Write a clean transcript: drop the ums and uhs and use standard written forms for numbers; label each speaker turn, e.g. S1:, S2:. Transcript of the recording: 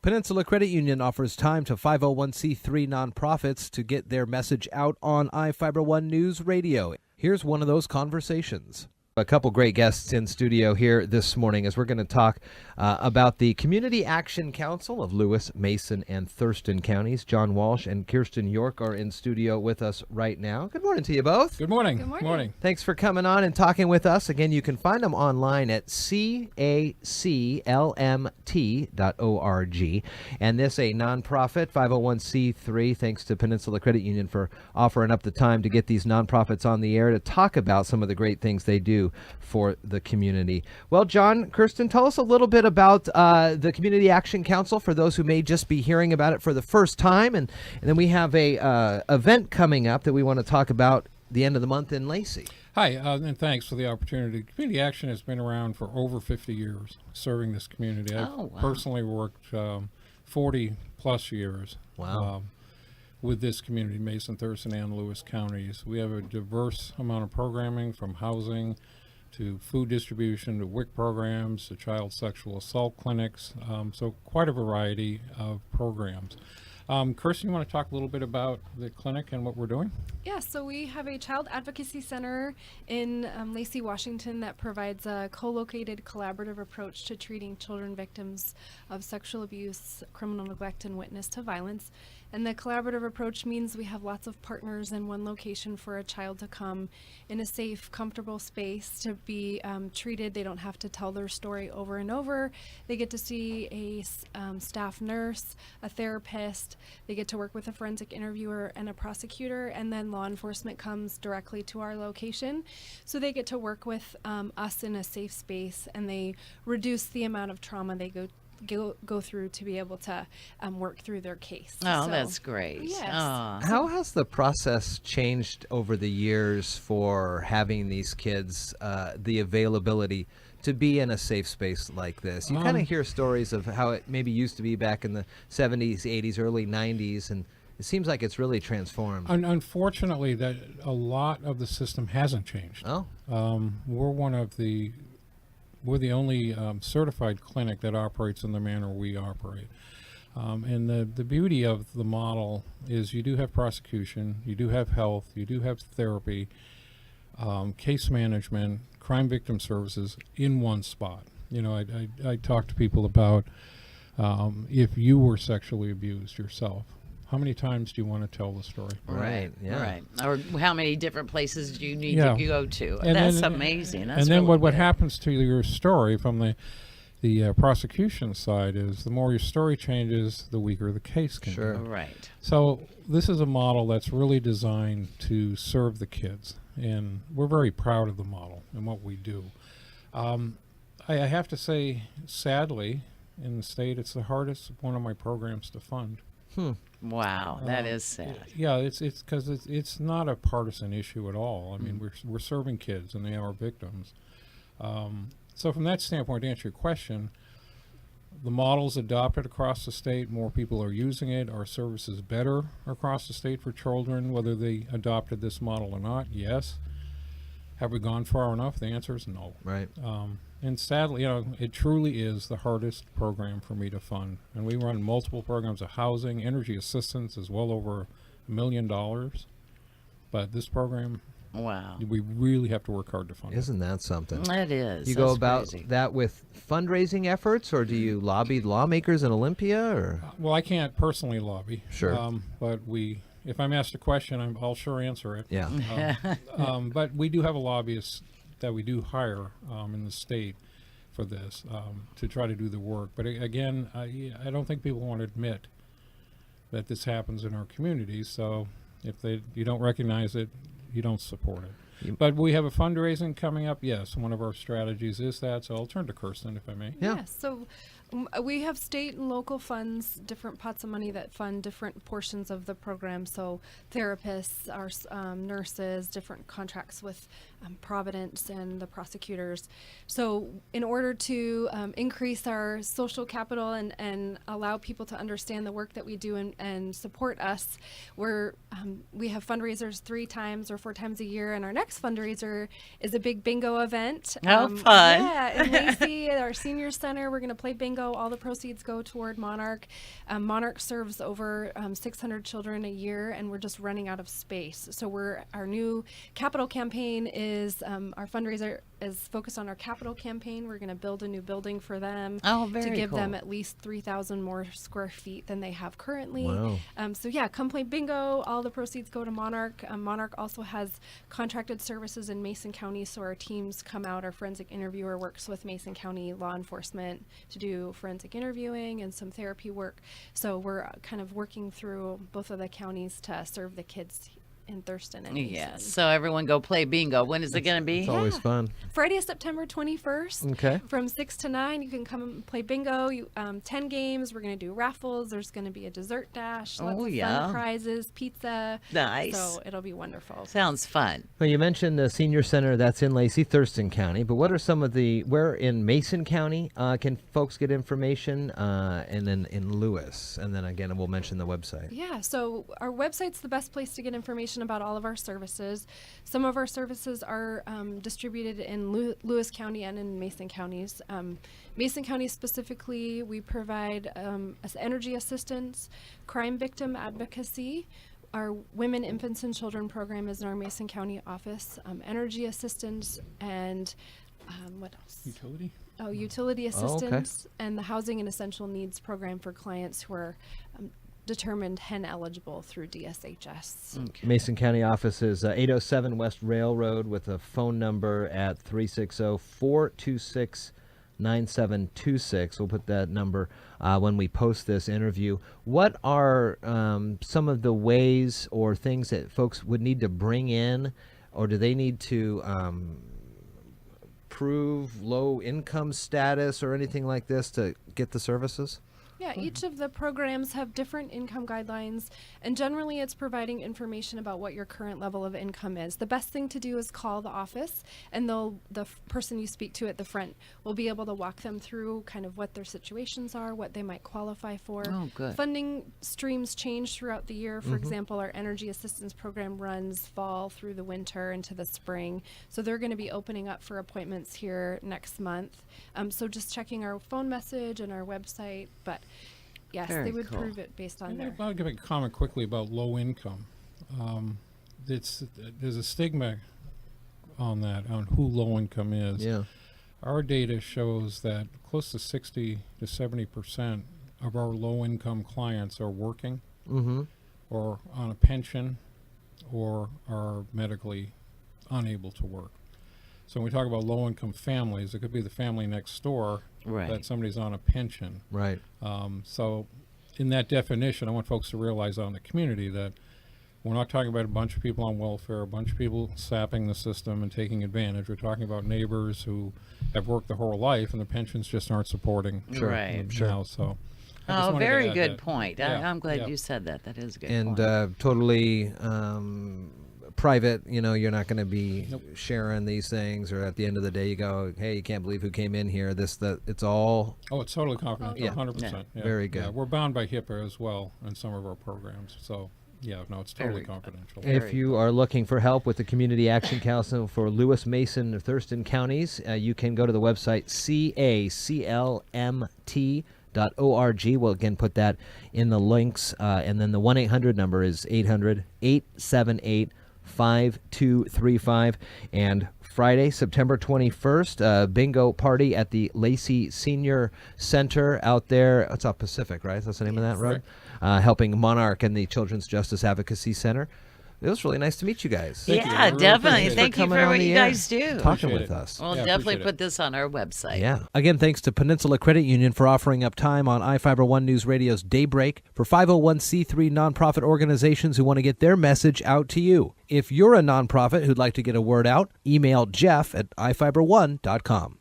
S1: Peninsula Credit Union offers time to 501c3 nonprofits to get their message out on iFiber1 News Radio. Here's one of those conversations. A couple great guests in studio here this morning as we're going to talk about the Community Action Council of Lewis, Mason, and Thurston counties. John Walsh and Kirsten York are in studio with us right now. Good morning to you both.
S2: Good morning.
S3: Good morning.
S1: Thanks for coming on and talking with us. Again, you can find them online at caclmt.org. And this a nonprofit 501c3. Thanks to Peninsula Credit Union for offering up the time to get these nonprofits on the air to talk about some of the great things they do for the community. Well, John, Kirsten, tell us a little bit about the Community Action Council for those who may just be hearing about it for the first time. And then we have a event coming up that we want to talk about the end of the month in Lacey.
S2: Hi, and thanks for the opportunity. Community Action has been around for over 50 years serving this community. I've personally worked 40 plus years with this community, Mason, Thurston, and Lewis counties. We have a diverse amount of programming, from housing to food distribution to WIC programs to child sexual assault clinics, so quite a variety of programs. Kirsten, you want to talk a little bit about the clinic and what we're doing?
S3: Yeah, so we have a child advocacy center in Lacey, Washington that provides a co-located collaborative approach to treating children victims of sexual abuse, criminal neglect, and witness to violence. And the collaborative approach means we have lots of partners in one location for a child to come in a safe, comfortable space to be treated. They don't have to tell their story over and over. They get to see a staff nurse, a therapist. They get to work with a forensic interviewer and a prosecutor, and then law enforcement comes directly to our location. So they get to work with us in a safe space, and they reduce the amount of trauma they go through to be able to work through their case.
S4: Oh, so, that's great.
S3: Yes.
S1: How has the process changed over the years for having these kids, the availability to be in a safe space like this? You kind of hear stories of how it maybe used to be back in the 70s, 80s, early 90s, and it seems like it's really transformed.
S2: Unfortunately, that a lot of the system hasn't changed.
S1: Oh.
S2: We're the only certified clinic that operates in the manner we operate. And the beauty of the model is you do have prosecution, you do have health, you do have therapy, case management, crime victim services in one spot. You know, I talk to people about if you were sexually abused yourself, how many times do you want to tell the story?
S1: Right. Yeah.
S4: Right. Or how many different places do you need to go to?
S2: And
S4: that's
S2: then,
S4: amazing. That's
S2: and then
S4: really
S2: what happens to your story from the prosecution side is the more your story changes, the weaker the case can be.
S4: Right.
S2: So this is a model that's really designed to serve the kids, and we're very proud of the model and what we do. I have to say, sadly, in the state, it's the hardest one of my programs to fund.
S4: Wow, that is sad.
S2: Yeah, it's because it's not a partisan issue at all. I mean, we're serving kids, and they are victims. So from that standpoint, to answer your question, the model's adopted across the state. More people are using it. Our service is better across the state for children, whether they adopted this model or not. Yes. Have we gone far enough? The answer is no.
S1: Right.
S2: And sadly, you know, it truly is the hardest program for me to fund. And we run multiple programs of housing. Energy assistance is well over $1 million. But this program,
S4: wow,
S2: we really have to work hard to fund it.
S1: Isn't that something?
S4: That is.
S1: You go about that with fundraising efforts, or do you lobby lawmakers in Olympia? Or
S2: Well, I can't personally lobby.
S1: Sure.
S2: But if I'm asked a question, I'll sure answer it.
S1: Yeah.
S2: But we do have a lobbyist that we do hire in the state for this to try to do the work. But again, I don't think people want to admit that this happens in our communities. So if you don't recognize it, you don't support it. But we have a fundraising coming up. Yes, one of our strategies is that. So I'll turn to Kirsten, if I may.
S3: Yeah. So we have state and local funds, different pots of money that fund different portions of the program. So therapists, our nurses, different contracts with Providence and the prosecutors. So in order to increase our social capital and allow people to understand the work that we do and support us, we have fundraisers 3 times or 4 times a year, and our next fundraiser is a big bingo event.
S4: How fun.
S3: Yeah, in Lacey at our senior center, we're going to play bingo bingo. All the proceeds go toward Monarch. Monarch serves over 600 children a year, and we're just running out of space. So our new capital campaign is our fundraiser is focused on our capital campaign. We're going to build a new building for them
S4: to
S3: give them at least 3,000 more square feet than they have currently.
S1: Wow.
S3: So yeah, come play bingo. All the proceeds go to Monarch. Monarch also has contracted services in Mason County, so our teams come out. Our forensic interviewer works with Mason County law enforcement to do forensic interviewing and some therapy work. So we're kind of working through both of the counties to serve the kids in Thurston and Mason.
S4: Yes. So everyone go play bingo. When is it going to be?
S1: It's always fun.
S3: Friday, September 21st.
S1: Okay.
S3: From 6 to 9, you can come and play bingo. 10 games. We're going to do raffles. There's going to be a dessert dash. Lots of fun prizes, pizza.
S4: Nice.
S3: So it'll be wonderful.
S4: Sounds fun.
S1: Well, you mentioned the Senior Center that's in Lacey, Thurston County, but what are some of where in Mason County can folks get information, and then in Lewis? And then again, we'll mention the website.
S3: Yeah, so our website's the best place to get information about all of our services. Some of our services are distributed in Lewis County and in Mason counties. Mason County specifically, we provide energy assistance, crime victim advocacy. Our Women, Infants, and Children program is in our Mason County office. Energy assistance and what else?
S2: Utility?
S3: Oh, utility assistance and the Housing and Essential Needs program for clients who are determined HEN eligible through DSHS.
S1: Okay. Mason County office is 807 West Railroad with a phone number at 360-426-9726. We'll put that number when we post this interview. What are some of the ways or things that folks would need to bring in, or do they need to prove low income status or anything like this to get the services?
S3: Yeah, each of the programs have different income guidelines, and generally it's providing information about what your current level of income is. The best thing to do is call the office, and the person you speak to at the front will be able to walk them through kind of what their situations are, what they might qualify for.
S4: Oh, good.
S3: Funding streams change throughout the year. For example, our energy assistance program runs fall through the winter into the spring, so they're going to be opening up for appointments here next month. So just checking our phone message and our website, but yes,
S4: Very
S3: they would
S4: cool.
S3: prove it based on
S2: I'll give a comment quickly about low income. There's a stigma on that, on who low income is.
S1: Yeah.
S2: Our data shows that close to 60 to 70% of our low income clients are working or on a pension or are medically unable to work. So when we talk about low-income families, it could be the family next door that somebody's on a pension.
S1: Right.
S2: So in that definition, I want folks to realize out in the community that we're not talking about a bunch of people on welfare, a bunch of people sapping the system and taking advantage. We're talking about neighbors who have worked their whole life and the pensions just aren't supporting
S4: Right.
S2: them now. So
S4: very good point.
S2: Yeah,
S4: I'm glad you said that. That is a good
S1: And
S4: point.
S1: totally private, you're not going to be sharing these things, or at the end of the day you go, hey, you can't believe who came in here. It's all...
S2: Oh, it's totally confidential,
S1: Yeah.
S2: 100%. Yeah.
S1: Very good.
S2: Yeah, we're bound by HIPAA as well in some of our programs. So, it's totally confidential.
S1: If you are looking for help with the Community Action Council for Lewis, Mason, or Thurston counties, you can go to the website caclmt.org. We'll again put that in the links. And then the 1-800 number is 800-878-5235. And Friday, September 21st, bingo party at the Lacey Senior Center out there. It's off Pacific, right? That's the name of that road? Helping Monarch and the Children's Justice Advocacy Center. It was really nice to meet you guys.
S4: Yeah, definitely. Thank you for what you guys do.
S1: Talking with us.
S4: We'll definitely put this on our website.
S1: Yeah. Again, thanks to Peninsula Credit Union for offering up time on iFiber1 News Radio's Daybreak for 501c3 nonprofit organizations who want to get their message out to you. If you're a nonprofit who'd like to get a word out, email Jeff at iFiber1.com.